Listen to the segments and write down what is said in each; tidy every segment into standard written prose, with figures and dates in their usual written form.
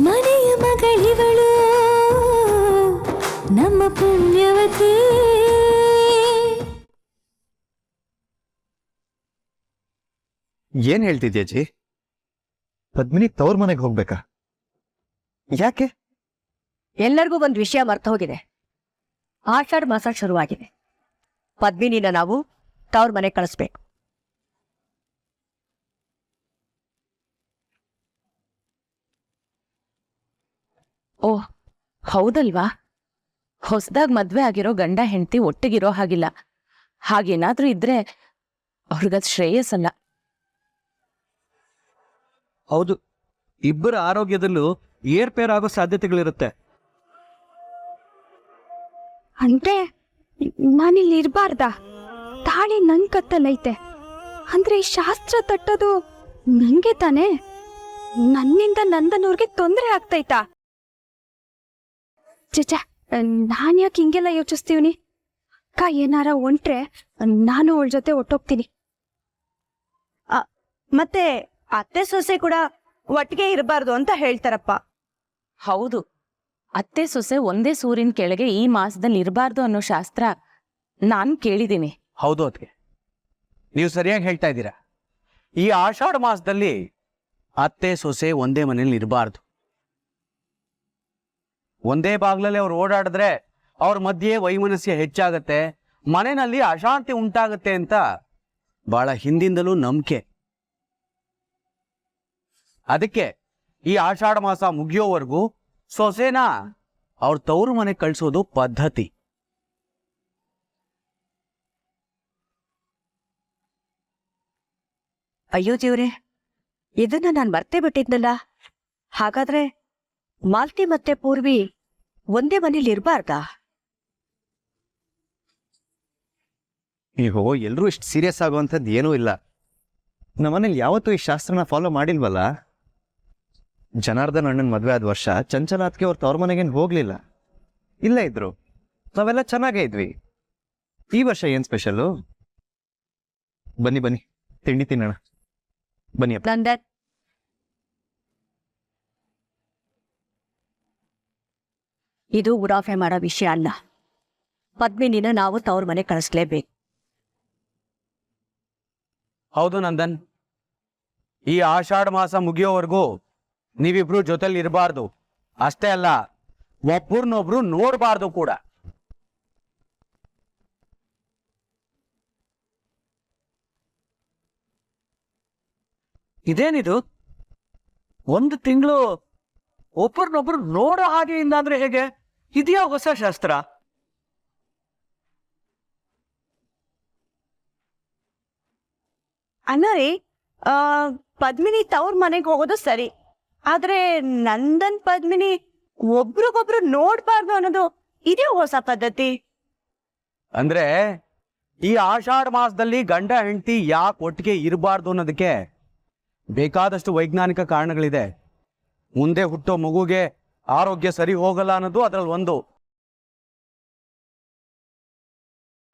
ಮನೆಯ ಮಗಳಿವಳು ನಮ್ಮ ಪುಣ್ಯವತಿ. ಏನ್ ಹೇಳ್ತಿದ್ಯಾ ಜಿ? ಪದ್ಮಿನಿ ತವ್ರ ಮನೆಗೆ ಹೋಗ್ಬೇಕಾ? ಯಾಕೆ? ಎಲ್ಲರಿಗೂ ಒಂದು ವಿಷಯ ಮರ್ತು ಹೋಗಿದೆ. ಆಷಾಢ ಮಾಸ ಶುರುವಾಗಿದೆ. ಪದ್ಮಿನಿನ ನಾವು ತವ್ರ ಮನೆಗೆ ಕಳಿಸ್ಬೇಕು. ಓಹ್ ಹೌದಲ್ವಾ? ಹೊಸದಾಗಿ ಮದ್ವೆ ಆಗಿರೋ ಗಂಡ ಹೆಂಡತಿ ಒಟ್ಟಿಗಿರೋ ಹಾಗಿಲ್ಲ. ಹಾಗೇನಾದ್ರೂ ಇದ್ರೆ ಅವ್ರಿಗದ್ ಶ್ರೇಯಸ್ಸಲ್ಲ. ಹೌದು, ಇಬ್ಬರ ಆರೋಗ್ಯದಲ್ಲೂ ಏರ್ಪೇರ್ ಆಗೋ ಸಾಧ್ಯತೆಗಳಿರುತ್ತೆ. ಅಂದ್ರೆ ನಾನಿಲ್ಲಿ ಇರಬಾರ್ದಾ? ತಾಳಿ ನನ್ ಕತ್ತಲೈತೆ ಅಂದ್ರೆ ಈ ಶಾಸ್ತ್ರ ತಟ್ಟೋದು ನಂಗೆ ತಾನೆ? ನನ್ನಿಂದ ನಂದನವ್ರಿಗೆ ತೊಂದರೆ ಆಗ್ತೈತಾ? ಚಚ, ನಾನ್ ಯಾಕೆ ಹಿಂಗೆಲ್ಲ ಯೋಚಿಸ್ತೀವ್ನಿ? ಅಕ್ಕ ಏನಾರ ಹೊಂಟ್ರೆ ನಾನು ಅವಳ ಜೊತೆ ಒಟ್ಟೋಗ್ತೀನಿ. ಮತ್ತೆ ಅತ್ತೆ ಸೊಸೆ ಕೂಡ ಒಟ್ಟಿಗೆ ಇರಬಾರ್ದು ಅಂತ ಹೇಳ್ತಾರಪ್ಪ. ಹೌದು, ಅತ್ತೆ ಸೊಸೆ ಒಂದೇ ಸೂರಿನ ಕೆಳಗೆ ಈ ಮಾಸದಲ್ಲಿ ಇರಬಾರ್ದು ಅನ್ನೋ ಶಾಸ್ತ್ರ ನಾನ್ ಕೇಳಿದ್ದೀನಿ. ಹೌದು, ಅದಕ್ಕೆ ನೀವು ಸರಿಯಾಗಿ ಹೇಳ್ತಾ ಇದ್ದೀರಾ. ಈ ಆಷಾಢ ಮಾಸದಲ್ಲಿ ಅತ್ತೆ ಸೊಸೆ ಒಂದೇ ಮನೇಲಿ ಇರಬಾರ್ದು. ಒಂದೇ ಬಾಗ್ಲಲ್ಲಿ ಅವ್ರು ಓಡಾಡಿದ್ರೆ ಅವ್ರ ಮಧ್ಯೆ ವೈಮನಸ್ಯ ಹೆಚ್ಚಾಗತ್ತೆ, ಮನೆಯಲ್ಲಿ ಅಶಾಂತಿ ಉಂಟಾಗತ್ತೆ ಅಂತ ಬಹಳ ಹಿಂದಿಂದಲೂ ನಂಬಿಕೆ. ಅದಕ್ಕೆ ಈ ಆಷಾಢ ಮಾಸ ಮುಗಿಯೋವರೆಗೂ ಸೊಸೆನ ಅವ್ರ ತವರು ಮನೆ ಕಳ್ಸೋದು ಪದ್ಧತಿ. ಅಯ್ಯೋ ದೇವ್ರೆ, ಇದನ್ನ ನಾನು ಮರ್ತೇ ಬಿಟ್ಟಿದ್ನಲ್ಲ. ಹಾಗಾದ್ರೆ ಮಾಲ್ತಿ ಮತ್ತೆ ಪೂರ್ವಿ ಒಂದೇ ಮನೇಲಿ ಇರಬಾರ್ದಾ? ನೀವು ಎಲ್ಲರೂ ಇಷ್ಟು ಸೀರಿಯಸ್ ಆಗುವಂಥದ್ದು ಏನೂ ಇಲ್ಲ. ನಮ್ಮನೇಲಿ ಯಾವತ್ತೂ ಈ ಶಾಸ್ತ್ರನ ಫಾಲೋ ಮಾಡಿಲ್ವಲ್ಲ. ಜನಾರ್ದನ್ ಅಣ್ಣನ ಮದುವೆ ಆದ ವರ್ಷ ಚಂಚಲಾತ್ಗೆ ಅವ್ರ ತವ್ರ ಮನೆಗೇನು ಹೋಗ್ಲಿಲ್ಲ, ಇಲ್ಲೇ ಇದ್ರು. ನಾವೆಲ್ಲ ಚೆನ್ನಾಗೇ ಇದ್ವಿ. ಈ ವರ್ಷ ಏನ್ ಸ್ಪೆಷಲ್ಲು? ಬನ್ನಿ ಬನ್ನಿ, ತಿಂಡಿ ತಿನ್ನೋಣ. ಬನ್ನಿ ಅಪ್ಪ. ನಂದನ್, ಇದು ಉಡಾಫೆ ಮಾಡೋ ವಿಷಯ ಅಲ್ಲ. ಪದ್ಮಿನಿನ ನಾವು ತವ್ರ ಮನೆ ಕಳಿಸ್ಲೇಬೇಕು. ಹೌದು ನಂದನ್, ಈ ಆಷಾಢ ಮಾಸ ಮುಗಿಯೋವರೆಗೂ ನೀವಿಬ್ರು ಜೊತೆಲಿ ಇರಬಾರ್ದು. ಅಷ್ಟೇ ಅಲ್ಲ, ಒಬ್ಬರನ್ನೊಬ್ರು ನೋಡಬಾರ್ದು ಕೂಡ. ಇದೇನಿದು? ಒಂದು ತಿಂಗಳು ಒಬ್ಬರನ್ನೊಬ್ರು ನೋಡೋ ಹಾಗೆ ಇಲ್ಲ ಅಂದ್ರೆ ಹೇಗೆ? ಇದೆಯಾ ಹೊಸ ಶಾಸ್ತ್ರ? ಅನ್ನರಿ, ಪದ್ಮಿನಿ ತವ್ರ ಮನೆಗೆ ಹೋಗೋದು ಸರಿ, ಆದ್ರೆ ನಂದನ್ ಪದ್ಮಿನಿ ಒಬ್ರಿಗೊಬ್ರು ನೋಡ್ಬಾರ್ದು ಅನ್ನೋದು ಇದೇ ಹೊಸ ಪದ್ಧತಿ. ಅಂದ್ರೆ ಈ ಆಷಾಢ ಮಾಸದಲ್ಲಿ ಗಂಡ ಹೆಂಡತಿ ಯಾಕೆ ಒಟ್ಟಿಗೆ ಇರಬಾರ್ದು ಅನ್ನೋದಕ್ಕೆ ಬೇಕಾದಷ್ಟು ವೈಜ್ಞಾನಿಕ ಕಾರಣಗಳಿದೆ. ಮುಂದೆ ಹುಟ್ಟೋ ಮಗುಗೆ ಆರೋಗ್ಯ ಸರಿ ಹೋಗಲ್ಲ ಅನ್ನೋದು ಅದರಲ್ಲಿ ಒಂದು.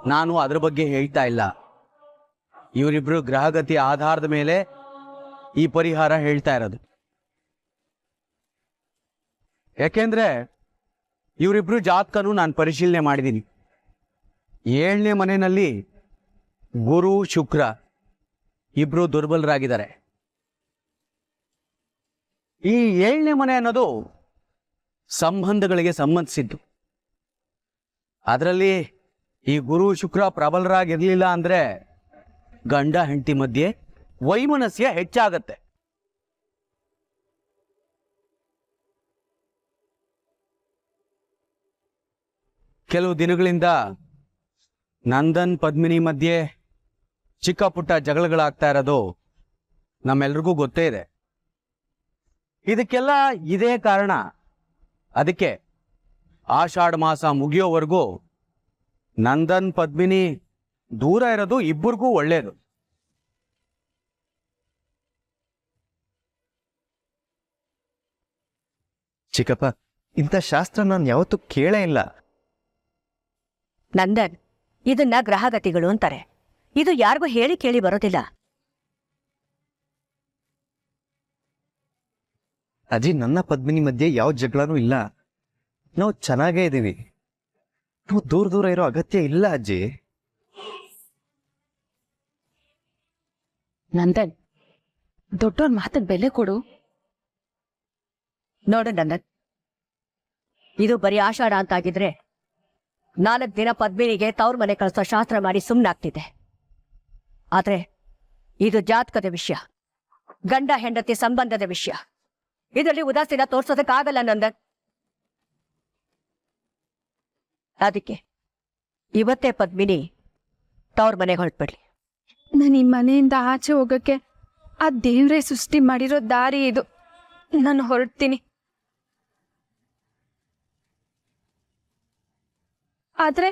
ನಾನು ಅದ್ರ ಬಗ್ಗೆ ಹೇಳ್ತಾ ಇಲ್ಲ. ಇವರಿಬ್ರು ಗ್ರಹಗತಿ ಆಧಾರದ ಮೇಲೆ ಈ ಪರಿಹಾರ ಹೇಳ್ತಾ ಇರೋದು. ಯಾಕೆಂದ್ರೆ ಇವರಿಬ್ರು ಜಾತಕನು ನಾನು ಪರಿಶೀಲನೆ ಮಾಡಿದ್ದೀನಿ. 7ನೇ ಮನೆಯಲ್ಲಿ ಗುರು ಶುಕ್ರ ಇಬ್ರು ದುರ್ಬಲರಾಗಿದ್ದಾರೆ. ಈ 7ನೇ ಮನೆ ಅನ್ನೋದು ಸಂಬಂಧಗಳಿಗೆ ಸಂಬಂಧಿಸಿದ್ದು. ಅದರಲ್ಲಿ ಈ ಗುರು ಶುಕ್ರ ಪ್ರಬಲರಾಗಿರ್ಲಿಲ್ಲ ಅಂದ್ರೆ ಗಂಡ ಹೆಂಡತಿ ಮಧ್ಯೆ ವೈಮನಸ್ಯ ಹೆಚ್ಚಾಗತ್ತೆ. ಕೆಲವು ದಿನಗಳಿಂದ ನಂದನ್ ಪದ್ಮಿನಿ ಮಧ್ಯೆ ಚಿಕ್ಕ ಪುಟ್ಟ ಜಗಳಗಳಾಗ್ತಾ ಇರೋದು ನಮ್ಮೆಲ್ರಿಗೂ ಗೊತ್ತೇ ಇದೆ. ಇದಕ್ಕೆಲ್ಲ ಇದೇ ಕಾರಣ. ಅದಕ್ಕೆ ಆಷಾಢ ಮಾಸ ಮುಗಿಯೋವರೆಗೂ ನಂದನ್ ಪದ್ಮಿನಿ ದೂರ ಇರೋದು ಇಬ್ಬರಿಗೂ ಒಳ್ಳೇದು. ಚಿಕ್ಕಪ್ಪ, ಇಂಥ ಶಾಸ್ತ್ರ ನಾನು ಯಾವತ್ತೂ ಕೇಳೇ ಇಲ್ಲ. ನಂದನ್, ಇದನ್ನ ಗ್ರಹಗತಿಗಳು ಅಂತಾರೆ. ಇದು ಯಾರಿಗೂ ಹೇಳಿ ಕೇಳಿ ಬರೋದಿಲ್ಲ. ಅಜ್ಜಿ, ನನ್ನ ಪದ್ಮಿನಿ ಮಧ್ಯೆ ಯಾವ ಜಗಳನೂ ಇಲ್ಲ. ನಾವು ಚೆನ್ನಾಗೇ ಇದ್ದೀವಿ. ನಾವು ದೂರ ದೂರ ಇರೋ ಅಗತ್ಯ ಇಲ್ಲ ಅಜ್ಜಿ. ನಂದನ್, ದೊಡ್ಡವ್ರ ಮಾತಿಗೆ ಬೆಲೆ ಕೊಡು. ನೋಡು ನಂದನ್, ಇದು ಬರೀ ಆಷಾಢ ಅಂತಾಗಿದ್ರೆ 4 ದಿನ ಪದ್ಮಿನಿಗೆ ತವ್ರ ಮನೆ ಕಳಿಸೋ ಶಾಸ್ತ್ರ ಮಾಡಿ ಸುಮ್ಮನಾಗ್ತಿದೆ. ಆದ್ರೆ ಇದು ಜಾತಕದ ವಿಷಯ, ಗಂಡ ಹೆಂಡತಿ ಸಂಬಂಧದ ವಿಷಯ. ಇದರಲ್ಲಿ ಉದಾಸೀನ ತೋರ್ಸೋದಕ್ಕಾಗಲ್ಲ ನಂದನ್. ಅದಕ್ಕೆ ಇವತ್ತೇ ಪದ್ಮಿನಿ ತವ್ರ ಮನೆಗೆ ಹೊರಟ್ಬಿಡ್ಲಿ. ನಾನು ಈ ಮನೆಯಿಂದ ಆಚೆ ಹೋಗಕ್ಕೆ ಆ ದೇವ್ರೇ ಸೃಷ್ಟಿ ಮಾಡಿರೋ ದಾರಿ ಇದು. ನಾನು ಹೊರಡ್ತೀನಿ. ಆದ್ರೆ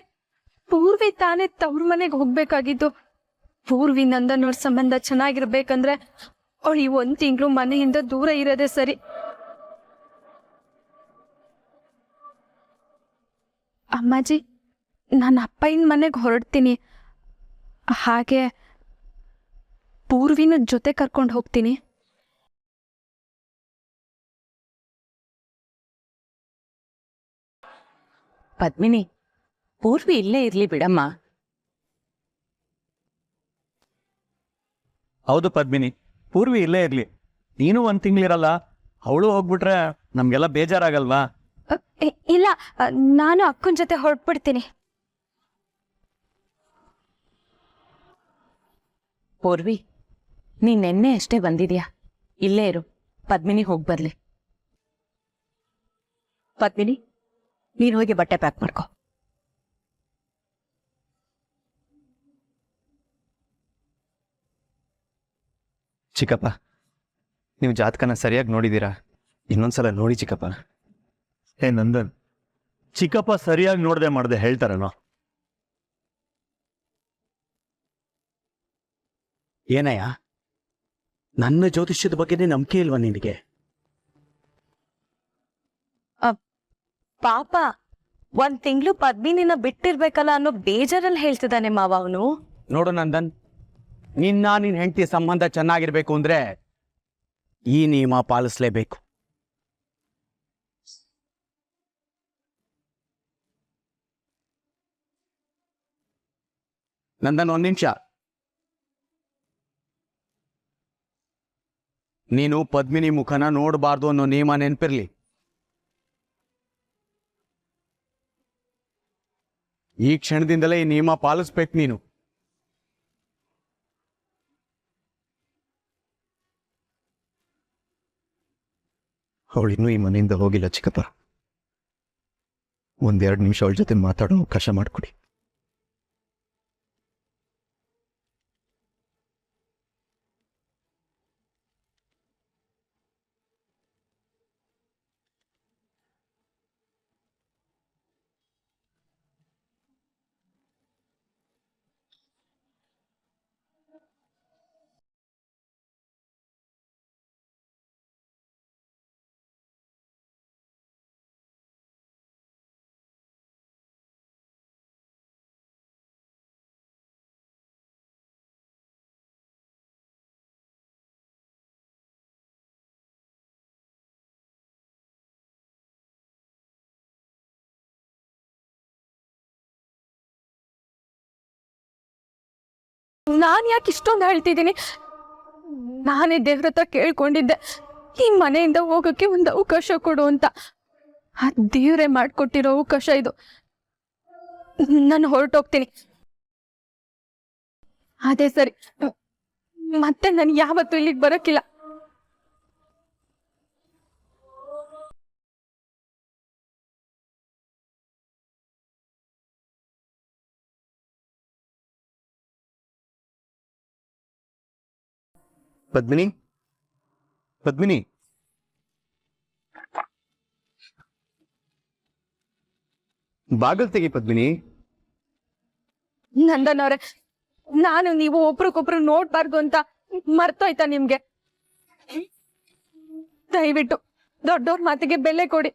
ಪೂರ್ವಿ ತಾನೇ ತವ್ರ ಮನೆಗೆ ಹೋಗ್ಬೇಕಾಗಿದ್ದು. ಪೂರ್ವಿ ನಂದನ್ ಅವ್ರ ಸಂಬಂಧ ಚೆನ್ನಾಗಿರ್ಬೇಕಂದ್ರೆ ಅವಳು ಈ 1 ತಿಂಗಳು ಮನೆಯಿಂದ ದೂರ ಇರೋದೇ ಸರಿ. ಅಮ್ಮಾಜಿ, ನಾನು ಅಪ್ಪಯ್ಯನ ಮನೆಗೆ ಹೊರಡ್ತೀನಿ. ಹಾಗೆ ಪೂರ್ವಿನ ಜೊತೆ ಕರ್ಕೊಂಡು ಹೋಗ್ತೀನಿ. ಪದ್ಮಿನಿ, ಪೂರ್ವಿ ಇಲ್ಲೇ ಇರ್ಲಿ ಬಿಡಮ್ಮ. ಹೌದು ಪದ್ಮಿನಿ, ಪೂರ್ವಿ ಇಲ್ಲೇ ಇರ್ಲಿ. ನೀನು 1 ತಿಂಗಳಿರಲ್ಲ, ಅವಳು ಹೋಗ್ಬಿಟ್ರೆ ನಮ್ಗೆಲ್ಲ ಬೇಜಾರಾಗಲ್ವಾ? ಇಲ್ಲ, ನಾನು ಅಕ್ಕನ ಜೊತೆ ಹೊರಟ್ಬಿಡ್ತೀನಿ. ಪೂರ್ವಿ, ನೀನ್ ನೆನ್ನೆ ಅಷ್ಟೇ ಬಂದಿದ್ಯಾ. ಇಲ್ಲೇ ಇರು, ಪದ್ಮಿನಿ ಹೋಗಿ ಬರ್ಲಿ. ಪದ್ಮಿನಿ, ನೀನು ಹೋಗಿ ಬಟ್ಟೆ ಪ್ಯಾಕ್ ಮಾಡ್ಕೊ. ಚಿಕ್ಕಪ್ಪ, ನೀವು ಜಾತಕನ ಸರಿಯಾಗಿ ನೋಡಿದ್ದೀರಾ? ಇನ್ನೊಂದ್ಸಲ ನೋಡಿ ಚಿಕ್ಕಪ್ಪ. ಹೇ ನಂದನ್, ಚಿಕ್ಕಪ್ಪ ಸರಿಯಾಗಿ ನೋಡ್ದೆ ಮಾಡ್ದೆ ಹೇಳ್ತಾರನೋ? ಏನಯ್ಯ, ನನ್ನ ಜ್ಯೋತಿಷ್ಯದ ಬಗ್ಗೆನೇ ನಂಬಿಕೆ ಇಲ್ವಾ ನಿನಗೆ? ಪಾಪ 1 ತಿಂಗಳು ಪದ್ಮಿನಿನ ಬಿಟ್ಟಿರ್ಬೇಕಲ್ಲ ಅನ್ನೋ ಬೇಜಾರಲ್ಲಿ ಹೇಳ್ತಿದ್ದಾನೆ ಮಾವ ಅವನು. ನೋಡು ನಂದನ್, ನಿನ್ನ ಹೆಂಡತಿ ಸಂಬಂಧ ಚೆನ್ನಾಗಿರ್ಬೇಕು ಅಂದ್ರೆ ಈ ನಿಯಮ ಪಾಲಿಸ್ಲೇಬೇಕು. ನಂದನ್, 1 ನಿಮಿಷ. ನೀನು ಪದ್ಮಿನಿ ಮುಖನ ನೋಡಬಾರ್ದು ಅನ್ನೋ ನಿಯಮ ನೆನಪಿರ್ಲಿ. ಈ ಕ್ಷಣದಿಂದಲೇ ಈ ನಿಯಮ ಪಾಲಿಸ್ಬೇಕು ನೀನು. ಅವಳಿನ್ನೂ ಈ ಮನೆಯಿಂದ ಹೋಗಿಲ್ಲ ಚಿಕ್ಕಪ್ಪ. 1-2 ನಿಮಿಷ ಅವಳ ಜೊತೆ ಮಾತಾಡೋ ಅವಕಾಶ ಮಾಡಿಕೊಡಿ. ನಾನು ಯಾಕೆ ಇಷ್ಟೊಂದು ಹೇಳ್ತಿದ್ದೀನಿ? ನಾನೇ ದೇವ್ರ ಹತ್ರ ಕೇಳ್ಕೊಂಡಿದ್ದೆ ಈ ಮನೆಯಿಂದ ಹೋಗಕ್ಕೆ ಒಂದು ಅವಕಾಶ ಕೊಡು ಅಂತ. ಆ ದೇವ್ರೇ ಮಾಡ್ಕೊಟ್ಟಿರೋ ಅವಕಾಶ ಇದು. ನಾನು ಹೊರಟೋಗ್ತೀನಿ. ಅದೇ ಸರಿ, ಮತ್ತೆ ನಾನು ಯಾವತ್ತೂ ಇಲ್ಲಿಗೆ ಬರೋಕ್ಕಿಲ್ಲ. ಪದ್ಮಿನಿ, ಪದ್ಮಿನಿ, ಬಾಗಲ್ ತೆಗಿ ಪದ್ಮಿನಿ. ನಂದನ್ ಅವ್ರೆ, ನಾನು ನೀವು ಒಬ್ರಿಗೊಬ್ರು ನೋಡ್ಬಾರ್ದು ಅಂತ ಮರ್ತೋಯ್ತಾ ನಿಮ್ಗೆ? ದಯವಿಟ್ಟು ದೊಡ್ಡವ್ರ ಮಾತಿಗೆ ಬೆಲೆ ಕೊಡಿ.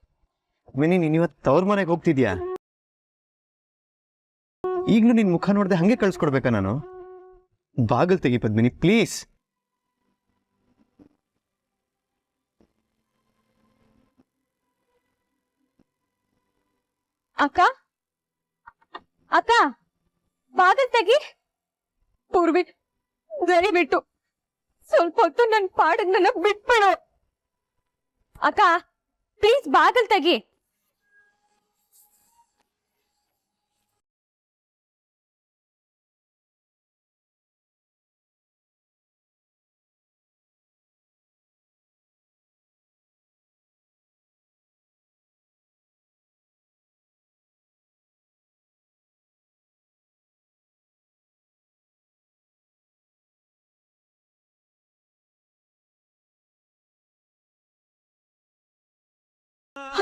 ಪದ್ಮಿನಿ, ನೀನ್ ಇವತ್ತು ತವ್ರ ಮನೆಗೆ ಹೋಗ್ತಿದ್ಯಾ? ಈಗ್ಲೂ ನಿನ್ ಮುಖ ನೋಡ್ದೆ ಹಂಗೆ ಕಳ್ಸ್ಕೊಡ್ಬೇಕಾ ನಾನು? ಬಾಗಲ್ ತೆಗಿ ಪದ್ಮಿನಿ, ಪ್ಲೀಸ್. ಅಕ್ಕ ಅಕ್ಕ ಬಾಗಿಲ್ ತೆಗಿ. ಪೂರ್ವಿ ದಯವಿಟ್ಟು ಸ್ವಲ್ಪ ಹೊತ್ತು ನನ್ ಪಾಡಿಗೆ ನನ್ನ ಬಿಟ್ಬಿಡು. ಅಕ್ಕ ಪ್ಲೀಸ್ ಬಾಗಿಲ್ ತೆಗಿ.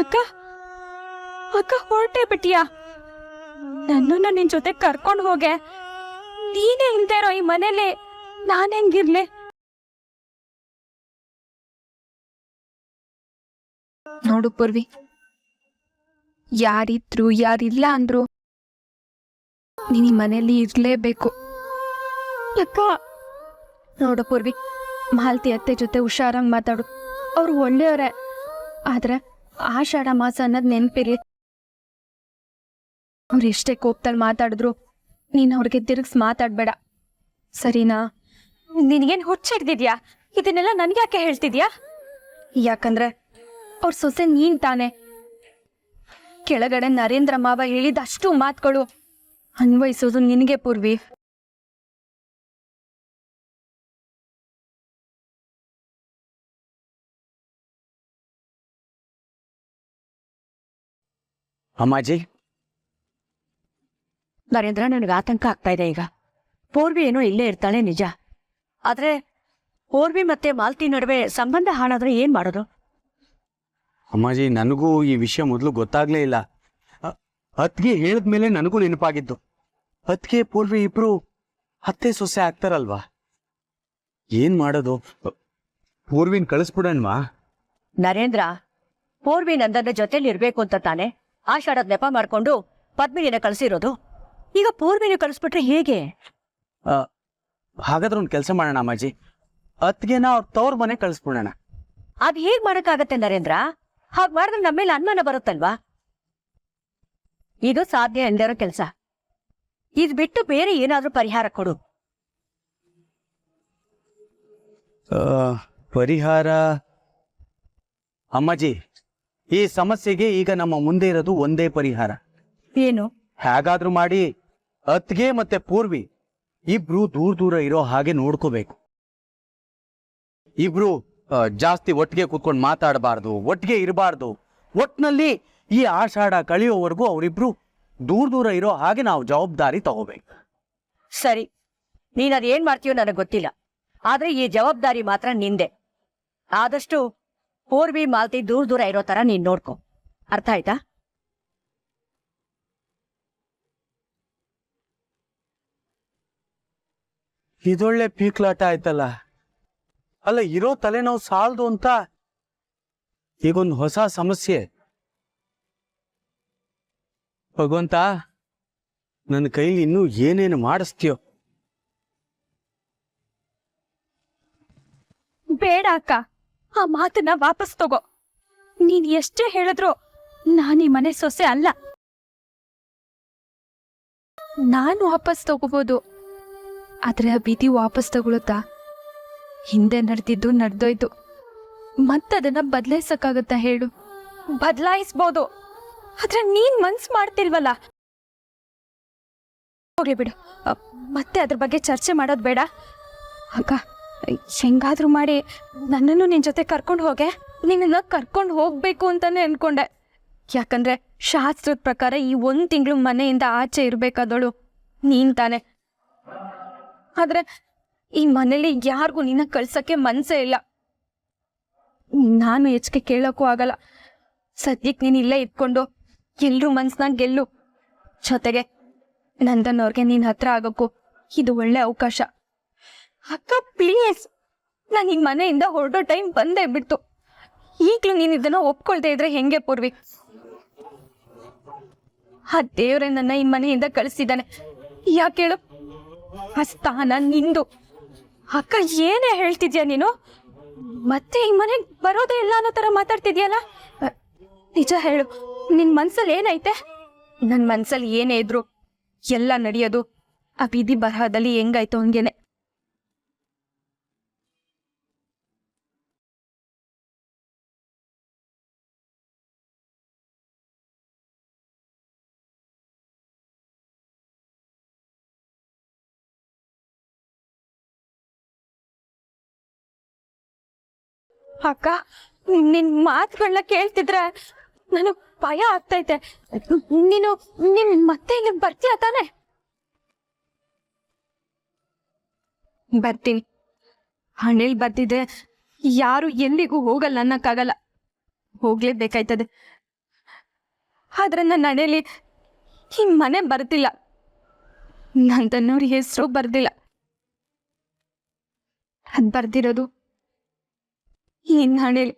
ಅಕ್ಕ ಅಕ್ಕ ಹೊರಟೇ ಬಿಟ್ಟಿಯಾ? ನನ್ನನ್ನು ನಿನ್ ಜೊತೆ ಕರ್ಕೊಂಡು ಹೋಗೆ. ನೀನೇ ಇಲ್ದೇ ಇರೋ ಈ ಮನೇಲಿ ನಾನ್ ಹೆಂಗಿರ್ಲಿ? ನೋಡು ಪೂರ್ವಿ, ಯಾರಿದ್ರು ಯಾರಿಲ್ಲ ಅಂದ್ರು ನೀನ್ ಈ ಮನೇಲಿ ಇರ್ಲೇಬೇಕು. ಅಕ್ಕ ನೋಡು ಪೂರ್ವಿ, ಮಾಲ್ತಿ ಅತ್ತೆ ಜೊತೆ ಹುಷಾರಾಗಿ ಮಾತಾಡು. ಅವ್ರು ಒಳ್ಳೆಯವರೇ, ಆದ್ರೆ ಆಷಾಢ ಮಾಸ ಅನ್ನೋದ್ ನೆನ್ಪಿರಿ. ಅವ್ರು ಎಷ್ಟೇ ಕೋಪದಲ್ಲಿ ಮಾತಾಡಿದ್ರು ನೀನ್ ಅವ್ರಿಗೆ ತಿರುಗಿಸ್ ಮಾತಾಡ್ಬೇಡ, ಸರಿನಾ? ನಿನಗೇನ್ ಹುಚ್ಚಿಡ್ದಿದ್ಯಾ? ಇದನ್ನೆಲ್ಲ ನನ್ಗ್ಯಾಕೆ ಹೇಳ್ತಿದ್ಯಾ? ಯಾಕಂದ್ರೆ ಅವ್ರ ಸೊಸೆ ನೀನ್ ತಾನೆ. ಕೆಳಗಡೆ ನರೇಂದ್ರ ಮಾವ ಹೇಳಿದಷ್ಟು ಮಾತುಗಳು ಅನ್ವಯಿಸೋದು ನಿನಗೆ ಪೂರ್ವಿ. ಅಮ್ಮಾಜಿ, ನರೇಂದ್ರ, ನನಗೆ ಆತಂಕ ಆಗ್ತಾ ಇದೆ ಈಗ. ಪೂರ್ವಿ ಏನೋ ಇಲ್ಲೇ ಇರ್ತಾಳೆ ನಿಜ, ಆದ್ರೆ ಪೂರ್ವಿ ಮತ್ತೆ ಮಾಲ್ತಿ ನಡುವೆ ಸಂಬಂಧ ಹಾಳಾದ್ರೆ ಏನ್ ಮಾಡೋದು? ಅಮ್ಮಾಜಿ, ನನಗೂ ಈ ವಿಷಯ ಮೊದಲು ಗೊತ್ತಾಗ್ಲೇ ಇಲ್ಲ. ಅತ್ಗೆ ಹೇಳಿದ್ಮೇಲೆ ನನಗೂ ನೆನಪಾಗಿದ್ದು. ಅತ್ಗೆ ಪೂರ್ವಿ ಇಬ್ರು ಅತ್ತೆ ಸೊಸೆ ಆಗ್ತಾರಲ್ವಾ? ಏನ್ ಮಾಡೋದು? ಪೂರ್ವಿನ್ ಕಳಿಸ್ಬಿಡಣ್ವಾ? ನರೇಂದ್ರ, ಪೂರ್ವಿ ನಂದನ್ನ ಜೊತೆಲಿ ಇರ್ಬೇಕು ಅಂತ ತಾನೆ ಆಷಾಢದ ನೆಪ ಮಾಡ್ಕೊಂಡು ಪದ್ಮಿನಿನ ಕಳಿಸಿರೋದು. ಈಗ ಪೂರ್ವಿನ ಕಳಿಸ್ಬಿಟ್ರೆ ಹೇಗೆ? ಹಾಗಾದ್ರೆ ಒಂದು ಕೆಲಸ ಮಾಡೋಣ ಅಮ್ಮಾಜಿ, ಅತ್ಗೆನ ಅವ್ರ ತವ್ರ ಮನೆ ಕಳಿಸ್ಬಿಡೋಣ. ಅದ್ ಹೇಗ್ ಮಾಡಕ್ಕಾಗತ್ತೆ ನರೇಂದ್ರ? ಹಾಗ್ ಮಾಡಿದ್ರೆ ನಮ್ಮೇಲೆ ಅನುಮಾನ ಬರುತ್ತಲ್ವಾ? ಇದು ಸಾಧ್ಯ ಇಲ್ದಿರೋ ಕೆಲಸ. ಇದ್ ಬಿಟ್ಟು ಬೇರೆ ಏನಾದ್ರೂ ಪರಿಹಾರ ಕೊಡು. ಪರಿಹಾರ? ಅಮ್ಮಾಜಿ, ಈ ಸಮಸ್ಯೆಗೆ ಈಗ ನಮ್ಮ ಮುಂದೆ ಇರೋದು ಒಂದೇ ಪರಿಹಾರ. ಏನು? ಹೇಗಾದ್ರೂ ಮಾಡಿ ಅತ್ಗೆ ಮತ್ತೆ ಪೂರ್ವಿ ಇಬ್ರು ದೂರ ದೂರ ಇರೋ ಹಾಗೆ ನೋಡ್ಕೋಬೇಕು. ಇಬ್ರು ಜಾಸ್ತಿ ಒಟ್ಟಿಗೆ ಕೂತ್ಕೊಂಡು ಮಾತಾಡಬಾರ್ದು, ಒಟ್ಟಿಗೆ ಇರಬಾರ್ದು. ಒಟ್ನಲ್ಲಿ ಈ ಆಷಾಢ ಕಳೆಯೋವರೆಗೂ ಅವರಿಬ್ರು ದೂರ ದೂರ ಇರೋ ಹಾಗೆ ನಾವು ಜವಾಬ್ದಾರಿ ತಗೋಬೇಕು. ಸರಿ, ನೀನ್ ಅದೇನ್ ಮಾಡ್ತೀಯೋ ನನಗೆ ಗೊತ್ತಿಲ್ಲ, ಆದ್ರೆ ಈ ಜವಾಬ್ದಾರಿ ಮಾತ್ರ ನಿಂದೆ. ಆದಷ್ಟು ಪೂರ್ವಿ ಮಾಲ್ತಿ ದೂರ ದೂರ ಇರೋ ತರ ನೀನ್ ನೋಡ್ಕೊ, ಅರ್ಥ ಆಯ್ತಾ? ಇದೊಳ್ಳೆ ಪೀಕ್ಲಾಟ ಆಯ್ತಲ್ಲ. ಅಲ್ಲ, ಇರೋ ತಲೆನೋವು ಸಾಲದು ಅಂತ ಈಗೊಂದು ಹೊಸ ಸಮಸ್ಯೆ. ಭಗವಂತ, ನನ್ನ ಕೈಲಿ ಇನ್ನೂ ಏನೇನು ಮಾಡಿಸ್ತೀಯೋ. ಬೇಡ ಅಕ್ಕ, ಆ ಮಾತನ್ನ ವಾಪಸ್ ತಗೋ. ನೀನ್ ಎಷ್ಟೇ ಹೇಳಿದ್ರು ನಾನೀ ಮನೆ ಸೊಸೆ ಅಲ್ಲ. ನಾನು ವಾಪಸ್ ತಗೋಬಹುದು, ಆದ್ರೆ ಆ ವಿಧಿ ವಾಪಸ್ ತಗೊಳುತ್ತಾ? ಹಿಂದೆ ನಡೆದಿದ್ದು ನಡೆದೋಯ್ತು, ಮತ್ತದನ್ನ ಬದಲಾಯಿಸಕ್ಕಾಗತ್ತಾ ಹೇಳು? ಬದಲಾಯಿಸ್ಬೋದು, ಆದ್ರೆ ನೀನ್ ಮನ್ಸ್ ಮಾಡ್ತಿಲ್ವಲ್ಲ. ಹೋಗ್ಲಿ ಬಿಡು, ಮತ್ತೆ ಅದ್ರ ಬಗ್ಗೆ ಚರ್ಚೆ ಮಾಡೋದು ಬೇಡ. ಅಕ್ಕ, ಹೆಂಗಾದ್ರೂ ಮಾಡಿ ನನ್ನನ್ನು ನಿನ್ ಜೊತೆ ಕರ್ಕೊಂಡು ಹೋಗೆ. ನಿನ್ನ ಕರ್ಕೊಂಡು ಹೋಗ್ಬೇಕು ಅಂತಾನೆ ಅನ್ಕೊಂಡೆ. ಯಾಕಂದ್ರೆ ಶಾಸ್ತ್ರದ ಪ್ರಕಾರ ಈ 1 ತಿಂಗಳು ಮನೆಯಿಂದ ಆಚೆ ಇರ್ಬೇಕಾದವಳು ನೀನ್ ತಾನೆ. ಆದ್ರೆ ಈ ಮನೇಲಿ ಯಾರಿಗೂ ನಿನ್ನ ಕಳ್ಸಕ್ಕೆ ಮನ್ಸೇ ಇಲ್ಲ. ನಾನು ಹೆಚ್ಚಿಗೆ ಕೇಳೋಕ್ಕೂ ಆಗಲ್ಲ. ಸದ್ಯಕ್ಕೆ ನೀನ್ ಇಲ್ಲೇ ಇಟ್ಕೊಂಡು ಎಲ್ರೂ ಮನ್ಸ್ನಾಗ ಗೆಲ್ಲು. ಜೊತೆಗೆ ನಂದನ್ ಅವ್ರಿಗೆ ನೀನ್ ಹತ್ರ ಆಗೋಕ್ಕೂ ಇದು ಒಳ್ಳೆ ಅವಕಾಶ. ಅಕ್ಕ ಪ್ಲೀಸ್, ನಾನು ಈ ಮನೆಯಿಂದ ಹೊರಡೋ ಟೈಮ್ ಬಂದೇ ಬಿಡ್ತು. ಈಗ್ಲೂ ನೀನ್ ಇದನ್ನ ಒಪ್ಕೊಳ್ದೇ ಇದ್ರೆ ಹೆಂಗೆ ಪೂರ್ವಿ? ಆ ದೇವ್ರೆ ನನ್ನ ಈ ಮನೆಯಿಂದ ಕಳಿಸಿದ್ದಾನೆ. ಯಾಕೆ ಹೇಳು? ಆ ಸ್ಥಾನ ನಿಂದು. ಅಕ್ಕ, ಏನೇ ಹೇಳ್ತಿದ್ಯಾ ನೀನು? ಮತ್ತೆ ಈ ಮನೆಗೆ ಬರೋದೇ ಇಲ್ಲ ಅನ್ನೋ ತರ ಮಾತಾಡ್ತಿದ್ಯಲ್ಲ. ನಿಜ ಹೇಳು, ನಿನ್ ಮನ್ಸಲ್ಲಿ ಏನೈತೆ? ನನ್ನ ಮನ್ಸಲ್ಲಿ ಏನೇ ಇದ್ರು ಎಲ್ಲ ನಡೆಯೋದು ಆ ವಿಧಿ ಬರಹದಲ್ಲಿ ಹೆಂಗಾಯ್ತು ಹಂಗೇನೆ. ಅಕ್ಕ, ನಿನ್ ಮಾತುಗಳನ್ನ ಕೇಳ್ತಿದ್ರೆ ನನಗ್ ಭಯ ಆಗ್ತೈತೆ. ನೀನ್ ಮತ್ತೆ ಇಲ್ಲಿ ಬರ್ತೀಯ ತಾನೆ? ಬರ್ತೀನಿ. ಹಣೆಲ್ ಬರ್ತಿದ್ರೆ ಯಾರು ಎಲ್ಲಿಗೂ ಹೋಗಲ್ಲ ಅನ್ನಕ್ಕಾಗಲ್ಲ, ಹೋಗ್ಲೇಬೇಕಾಯ್ತದೆ. ಆದ್ರೆ ನನ್ನ ಹಣೆಲಿ ಈ ಮನೆ ಬರ್ತಿಲ್ಲ, ನಂದನ್ನೋರ್ ಹೆಸರು ಬರ್ದಿಲ್ಲ. ಅದ್ ಬರ್ದಿರೋದು ನಿನ್ನ ಹಣೆಲಿ.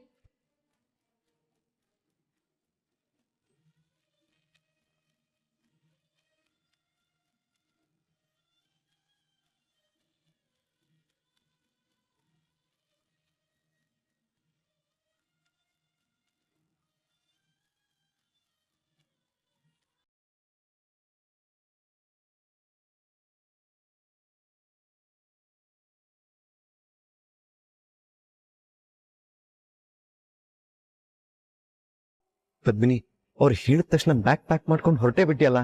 ಪದ್ಮಿನಿ, ಅವ್ರು ಹೇಳಿದ ತಕ್ಷಣ ಬ್ಯಾಗ್ ಪ್ಯಾಕ್ ಮಾಡ್ಕೊಂಡು ಹೊರಟೇ ಬಿಟ್ಟಿಯಲ್ಲ.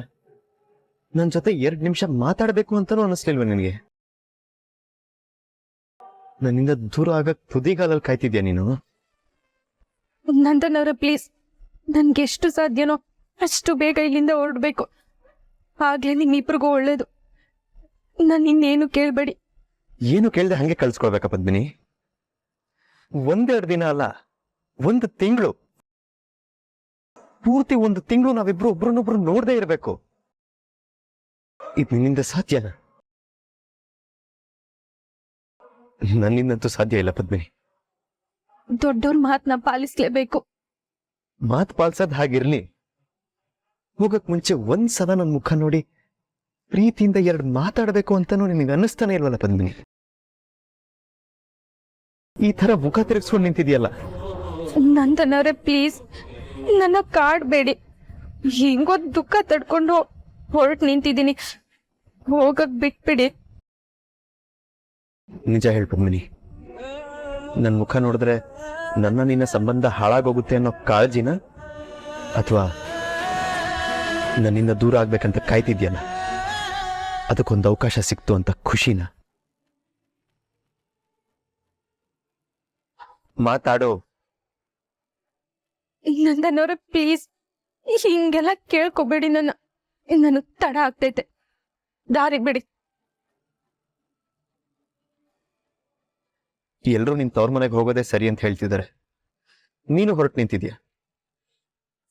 ನನ್ನ ಜೊತೆ 2 ನಿಮಿಷ ಮಾತಾಡಬೇಕು ಅಂತಾನೂ ಅನಿಸ್ಲಿಲ್ವ ನಿನಗೆ? ನನ್ನಿಂದ ದೂರ ಆಗಕ್ ತುದಿಗಾಲಲ್ಲಿ ಕಾಯ್ತಿದ್ಯಾ ನೀನು? ನಂದನವ್ರೆ, ಪ್ಲೀಸ್, ನನ್ಗೆ ಎಷ್ಟು ಸಾಧ್ಯನೋ ಅಷ್ಟು ಬೇಗ ಇಲ್ಲಿಂದ ಹೊರಡ್ಬೇಕು. ಆಗ್ಲೇ ನಿಮ್ಮಿಬ್ರಿಗೂ ಒಳ್ಳೇದು. ನಾನು ಇನ್ನೇನು ಕೇಳಬೇಡಿ. ಏನು ಕೇಳ್ದೆ ಹಂಗೆ ಕಳ್ಸ್ಕೊಳ್ಬೇಕಾ ಪದ್ಮಿನಿ? 1-2 ದಿನ ಅಲ್ಲ, 1 ತಿಂಗಳು, ಪೂರ್ತಿ 1 ತಿಂಗಳು ನಾವಿಬ್ರು ಒಬ್ರನ್ನೊಬ್ರು ನೋಡದೇ ಇರಬೇಕು. ಇದು ನಿನ್ನಿಂದ ಸಾಧ್ಯನಾ? ನನ್ನಿಂದಂತೂ ಸಾಧ್ಯ ಇಲ್ಲ ಪದ್ಮಿನಿ. ದೊಡ್ಡವ್ರ ಮಾತನ್ನ ಪಾಲಿಸ್ಲೇಬೇಕು. ಮಾತು ಪಾಲ್ಸೋದ್ ಹಾಗಿರ್ಲಿ, ಹೋಗಕ್ ಮುಂಚೆ ಒಂದ್ಸಲ ನನ್ನ ಮುಖ ನೋಡಿ ಪ್ರೀತಿಯಿಂದ 2 ಮಾತಾಡಬೇಕು ಅಂತಾನೂ ನಿನಗೆ ಅನ್ನಿಸ್ತಾನೆ ಇಲ್ವಲ್ಲ ಪದ್ಮಿನಿ? ಈ ತರ ಮುಖ ತಿರುಗಿಸ್ಕೊಂಡು ನಿಂತಿದ್ಯಲ್ಲ. ನಂದನವ್ರೆ, ಪ್ಲೀಸ್, ನನ್ನ ಕಾಡ್ಬೇಡಿ. ಹೆಂಗೋ ದುಃಖ ತಡ್ಕೊಂಡು ಹೊರಟು ನಿಂತಿದ್ದೀನಿ, ಹೋಗಕ್ ಬಿಟ್ಬಿಡಿ. ನಿಜ ಹೇಳ್ ಪದ್ಮಿನಿ, ನನ್ನ ಮುಖ ನೋಡಿದ್ರೆ ನನ್ನ ನಿನ್ನ ಸಂಬಂಧ ಹಾಳಾಗೋಗುತ್ತೆ ಅನ್ನೋ ಕಾಳಜಿನ, ಅಥವಾ ನನ್ನಿಂದ ದೂರ ಆಗ್ಬೇಕಂತ ಕಾಯ್ತಿದ್ಯಲ್ಲ, ಅದಕ್ಕೊಂದು ಅವಕಾಶ ಸಿಕ್ತು ಅಂತ ಖುಷಿನ? ಮಾತಾಡೋ. ನಂದನವ್ರೆ, ಪ್ಲೀಸ್, ಹಿಂಗೆಲ್ಲ ಕೇಳ್ಕೊಬೇಡಿ. ನನಗ್ ತಡ ಆಗ್ತೈತೆ, ದಾರಿಗೆ ಬಿಡಿ. ಎಲ್ರೂ ನಿನ್ ತವ್ರ ಮನೆಗೆ ಹೋಗೋದೇ ಸರಿ ಅಂತ ಹೇಳ್ತಿದ್ದಾರೆ, ನೀನು ಹೊರಟು ನಿಂತಿದ್ಯಾ.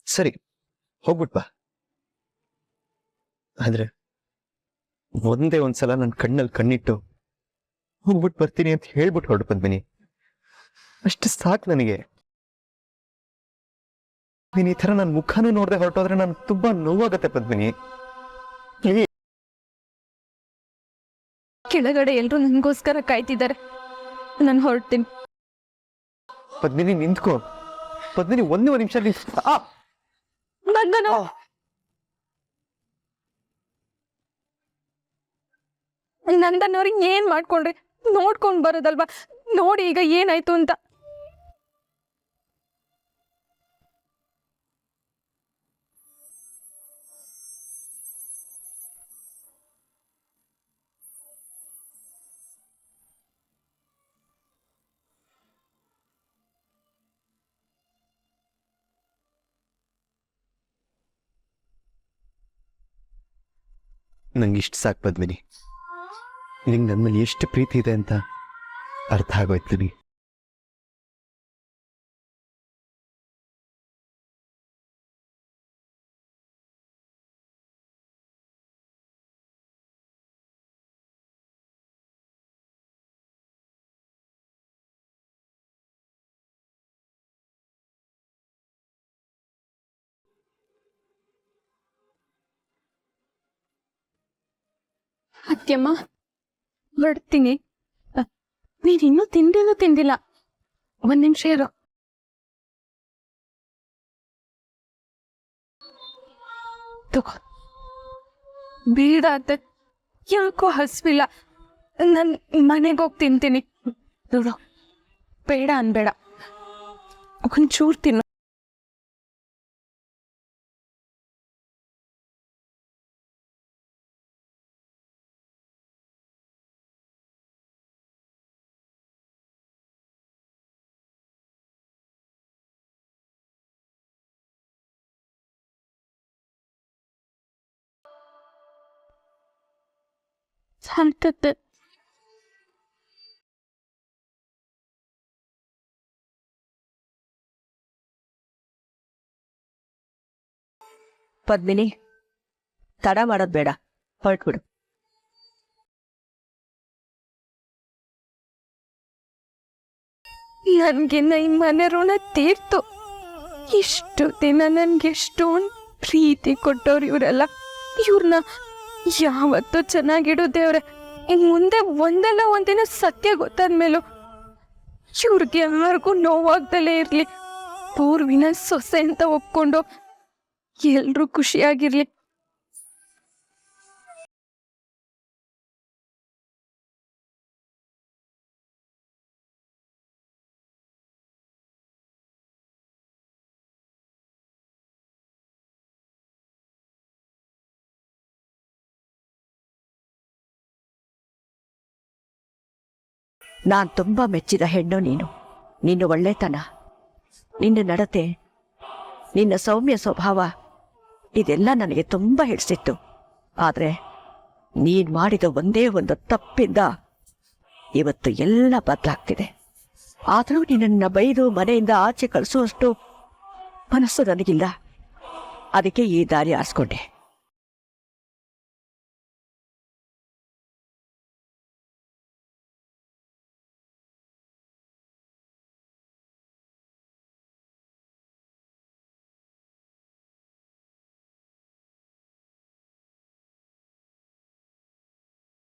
ಸರಿ, ಹೋಗ್ಬಿಟ್ ಬಾ. ಆದ್ರೆ ಒಂದೇ ಒಂದ್ಸಲ ನನ್ನ ಕಣ್ಣಲ್ಲಿ ಕಣ್ಣಿಟ್ಟು ಹೋಗ್ಬಿಟ್ಟು ಬರ್ತೀನಿ ಅಂತ ಹೇಳ್ಬಿಟ್ಟು ಹೊರಟು ಪದ್ಮಿನಿ. ಅಷ್ಟು ಸಾಕು ನನಗೆ. ನೀನ್ ಈ ತರ ನನ್ನ ಮುಖನೂ ನೋಡದೆ ಹೊರಟೋದ್ರೆ ನನ್ಗೆ ತುಂಬಾ ನೋವಾಗತ್ತೆ ಪದ್ಮಿನಿ. ಕೆಳಗಡೆ ಎಲ್ರು ನನ್ಗೋಸ್ಕರ ಕಾಯ್ತಿದ್ದಾರೆ, ನಾನು ಹೊರಡ್ತೀನಿ. ಪದ್ಮಿನಿ ನಿಂತ್ಕೋ. ಪದ್ಮಿನಿ, 1 ನಿಮಿಷ ನಂದನ, ನಂದನವ್ರಿಗೆ ಏನ್ ಮಾಡ್ಕೊಂಡ್ರಿ? ನೋಡ್ಕೊಂಡ್ ಬರೋದಲ್ವಾ? ನೋಡಿ ಈಗ ಏನಾಯ್ತು ಅಂತ. ನಂಗೆ ಇಷ್ಟು ಸಾಕು ಪದ್ಮಿನಿ. ನಿಂಗೆ ನನ್ನ ಮೇಲೆ ಎಷ್ಟು ಪ್ರೀತಿ ಇದೆ ಅಂತ ಅರ್ಥ ಆಗೋಯ್ತು ನನಗೆ. ಅತ್ಯಮ್ಮ, ಹೊರಡ್ತೀನಿ. ನೀನಿನ್ನೂ ತಿಂದಿಲ್ಲ. 1 ನಿಮಿಷ ಇರೋ. ತಗೋ. ಬೇಡ ಅತ್ತೆ, ಯಾಕೋ ಹಸ್ವಿಲ್ಲ. ನಾನು ಮನೆಗೆ ಹೋಗಿ ತಿಂತೀನಿ. ನೋಡು, ಬೇಡ ಅನ್ಬೇಡ, ಒಂಚೂರು ತಿನ್ನು. ಸಾಲ್ತತ್ತೆ. ಪದ್ಮಿನಿ, ತಡ ಮಾಡೋದ್ ಬೇಡ, ಹೊರಟ್ಬಿಡು. ನನ್ಗಿನ್ನ ಈ ಮನೆ ಋಣ ತೀರ್ತು. ಇಷ್ಟು ದಿನ ನನ್ಗೆ ಎಷ್ಟೊಂದು ಪ್ರೀತಿ ಕೊಟ್ಟವ್ರು ಇವರೆಲ್ಲ. ಇವ್ರನ್ನ ಯಾವತ್ತೂ ಚೆನ್ನಾಗಿಡು ದೇವ್ರೆ. ಇನ್ ಮುಂದೆ ಒಂದಲ್ಲ ಒಂದಿನ ಸತ್ಯ ಗೊತ್ತಾದ್ಮೇಲೂ ಇವ್ರಿಗೆ ಯಾರಿಗೂ ನೋವಾಗ್ದಲೇ ಇರ್ಲಿ. ಪೂರ್ವಿನ ಸೊಸೆ ಅಂತ ಒಪ್ಕೊಂಡು ಎಲ್ರೂ ಖುಷಿಯಾಗಿರ್ಲಿ. ನಾನ್ ತುಂಬಾ ಮೆಚ್ಚಿದ ಹೆಣ್ಣು ನೀನು. ನಿನ್ನ ಒಳ್ಳೆತನ, ನಿನ್ನ ನಡತೆ, ನಿನ್ನ ಸೌಮ್ಯ ಸ್ವಭಾವ ಇದೆಲ್ಲ ನನಗೆ ತುಂಬಾ ಹಿಡಿಸಿತ್ತು. ಆದ್ರೆ ನೀನ್ ಮಾಡಿದ ಒಂದೇ ಒಂದು ತಪ್ಪಿಂದ ಇವತ್ತು ಎಲ್ಲ ಬದಲಾಗ್ತಿದೆ. ಆದರೂ ನಿನ್ನನ್ನು ಬೈದು ಮನೆಯಿಂದ ಆಚೆ ಕಳಿಸುವಷ್ಟು ಮನಸ್ಸು ನನಗಿಲ್ಲ. ಅದಕ್ಕೆ ಈ ದಾರಿ ಆರಿಸ್ಕೊಂಡೆ.